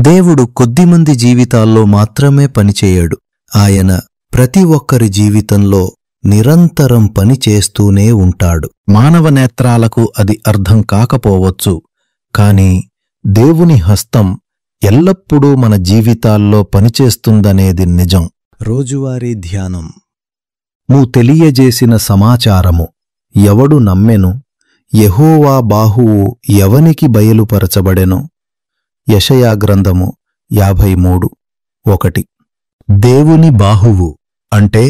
దేవుడు కొద్దిమంది జీవితాల్లో మాత్రమే పనిచేయడు. ఆయన ప్రతి ఒక్కరి జీవితంలో నిరంతరం పనిచేస్తూనే ఉంటాడు. మానవ నేత్రాలకు అది అర్థం కాకపోవచ్చు, కాని దేవుని హస్తం ఎల్లప్పుడూ మన జీవితాల్లో పనిచేస్తుందనేది నిజం. రోజువారీ ధ్యానం. నువ్వు తెలియజేసిన సమాచారము ఎవడు నమ్మెను? యెహోవా బాహువు ఎవనికి బయలుపరచబడెను? యెషయా గ్రంథము 53:1. దేవుని బాహువు అంటే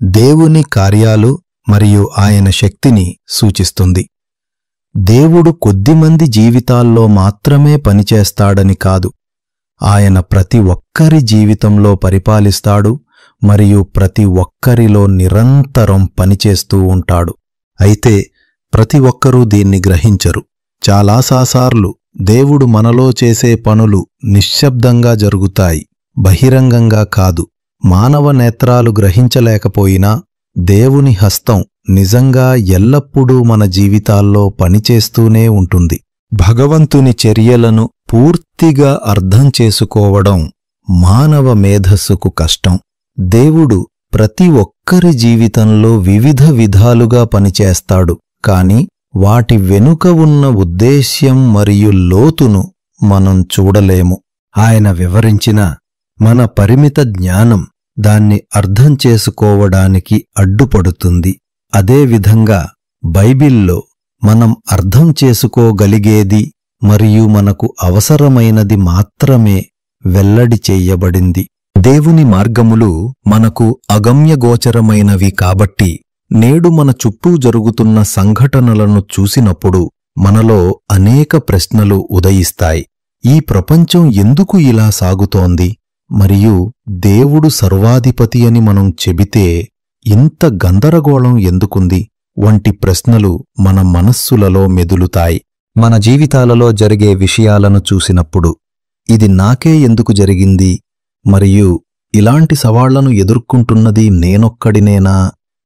దేవుని కార్యాలు మరియు ఆయన శక్తిని సూచిస్తుంది. దేవుడు కొద్దిమంది జీవితాల్లో మాత్రమే పనిచేస్తాడని కాదు, ఆయన ప్రతి ఒక్కరి జీవితంలో పరిపాలిస్తాడు మరియు ప్రతి ఒక్కరిలో నిరంతరం పనిచేస్తూ ఉంటాడు. అయితే ప్రతి ఒక్కరూ దీన్ని గ్రహించరు. చాలాసార్లు దేవుడు మనలో చేసే పనులు నిశ్శబ్దంగా జరుగుతాయి, బహిరంగంగా కాదు. మానవ నేత్రాలు గ్రహించలేకపోయినా దేవుని హస్తం నిజంగా ఎల్లప్పుడూ మన జీవితాల్లో పనిచేస్తూనే ఉంటుంది. భగవంతుని చర్యలను పూర్తిగా అర్థం చేసుకోవడం మానవ మేధస్సుకు కష్టం. దేవుడు ప్రతి ఒక్కరి జీవితంలో వివిధ విధాలుగా పనిచేస్తాడు, కాని వాటి వెనుక ఉన్న ఉద్దేశ్యం మరియు లోతును మనం చూడలేము. ఆయన వివరించిన మన పరిమిత జ్ఞానం దాన్ని అర్థం చేసుకోవడానికి అడ్డుపడుతుంది. అదేవిధంగా బైబిల్లో మనం అర్థం చేసుకోగలిగేది మరియు మనకు అవసరమైనది మాత్రమే వెల్లడి చెయ్యబడింది. దేవుని మార్గములు మనకు అగమ్యగోచరమైనవి కాబట్టి నేడు మన చుట్టూ జరుగుతున్న సంఘటనలను చూసినప్పుడు మనలో అనేక ప్రశ్నలు ఉదయిస్తాయి. ఈ ప్రపంచం ఎందుకు ఇలా సాగుతోంది? మరియు దేవుడు సర్వాధిపతి అని మనం చెబితే ఇంత గందరగోళం ఎందుకుంది? వంటి ప్రశ్నలు మన మనస్సులలో మెదులుతాయి. మన జీవితాలలో జరిగే విషయాలను చూసినప్పుడు ఇది నాకే ఎందుకు జరిగింది మరియు ఇలాంటి సవాళ్లను ఎదుర్కొంటున్నది నేనొక్కడినేనా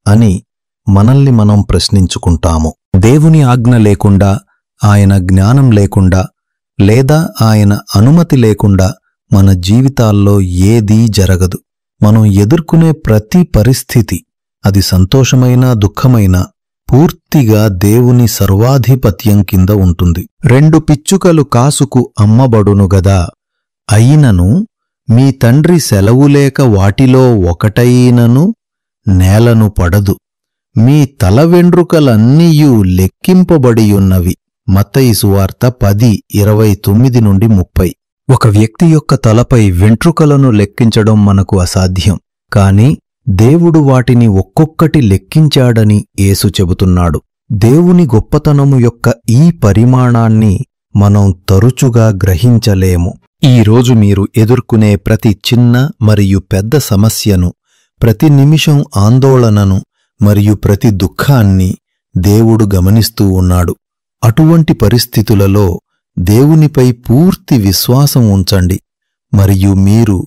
అని మనల్ని మనం ప్రశ్నించుకుంటాము. దేవుని ఆజ్ఞ లేకుండా, ఆయన జ్ఞానం లేకుండా లేదా ఆయన అనుమతి లేకుండా మన జీవితాల్లో ఏదీ జరగదు. మనం ఎదుర్కొనే ప్రతి పరిస్థితి, అది సంతోషమైనా దుఃఖమైనా, పూర్తిగా దేవుని సర్వాధిపత్యం కింద ఉంటుంది. 2 పిచ్చుకలు కాసుకు అమ్మబడును గదా, అయినను మీ తండ్రి సెలవులేక వాటిలో ఒకటైనను నేలను పడదు. మీ తల వెండ్రుకలన్నీయూ లెక్కింపబడియున్నవి. మత్తయి సువార్త 10:29-30. ఒక వ్యక్తి యొక్క తలపై వెంట్రుకలను లెక్కించడం మనకు అసాధ్యం, కాని దేవుడు వాటిని ఒక్కొక్కటి లెక్కించాడని యేసు చెబుతున్నాడు. దేవుని గొప్పతనము యొక్క ఈ పరిమాణాన్ని మనం తరచుగా గ్రహించలేము. ఈరోజు మీరు ఎదుర్కొనే ప్రతి చిన్న మరియు పెద్ద సమస్యను, ప్రతి నిమిషం ఆందోళనను మరియు ప్రతి దుఃఖాన్ని దేవుడు గమనిస్తూ ఉన్నాడు. అటువంటి పరిస్థితులలో దేవునిపై పూర్తి విశ్వాసం ఉంచండి మరియు మీరు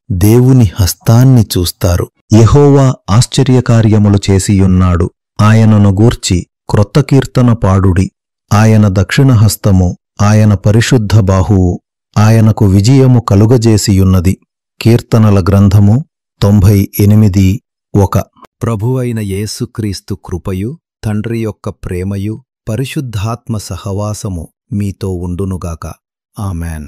దేవుని హస్తాన్ని చూస్తారు. యెహోవా ఆశ్చర్యకార్యములు చేసియున్నాడు. ఆయనను గూర్చి క్రొత్త కీర్తన పాడుడి. ఆయన దక్షిణ హస్తము, ఆయన పరిశుద్ధ బాహువు ఆయనకు విజయము కలుగజేసియున్నది. కీర్తనల గ్రంథము 98:1. ప్రభువైన యేసుక్రీస్తు కృపయు, తండ్రి యొక్క ప్రేమయు, పరిశుద్ధాత్మ సహవాసము మీతో ఉండునుగాక. ఆమెన్.